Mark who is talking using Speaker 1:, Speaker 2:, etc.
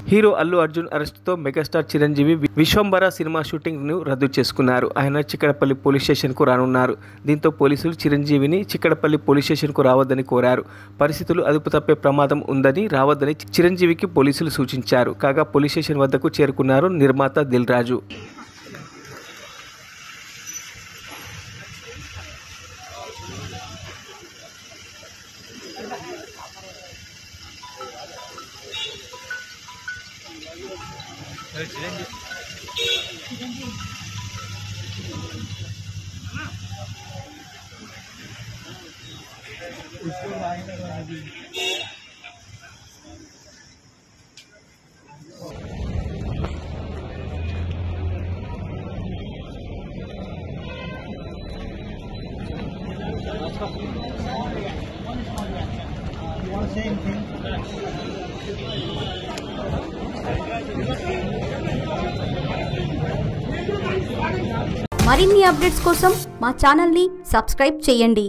Speaker 1: Hero Allu Arjun అరెస్టుతో megastar Chiranjeevi Vishwambhara cinema shooting ను రద్దు చేసుకున్నారు. ఆయన చిక్కడపల్లి పోలీస్ స్టేషన్ కు రానున్నారు. దీంతో పోలీసులు చిరంజీవిని చిక్కడపల్లి పోలీస్ స్టేషన్ కు రావద్దని కోరారు. పరిస్థితులు అదుపు తప్పే ప్రమాదం ఉందని రావద్దని చిరంజీవికి పోలీసులు సూచించారు. కాగా పోలీస్ స్టేషన్ వద్దకు చేరుకున్నారు నిర్మాత దిల్ రాజు.
Speaker 2: మరిన్ని అప్డేట్స్ కోసం మా ఛానల్ని సబ్స్క్రైబ్ చేయండి.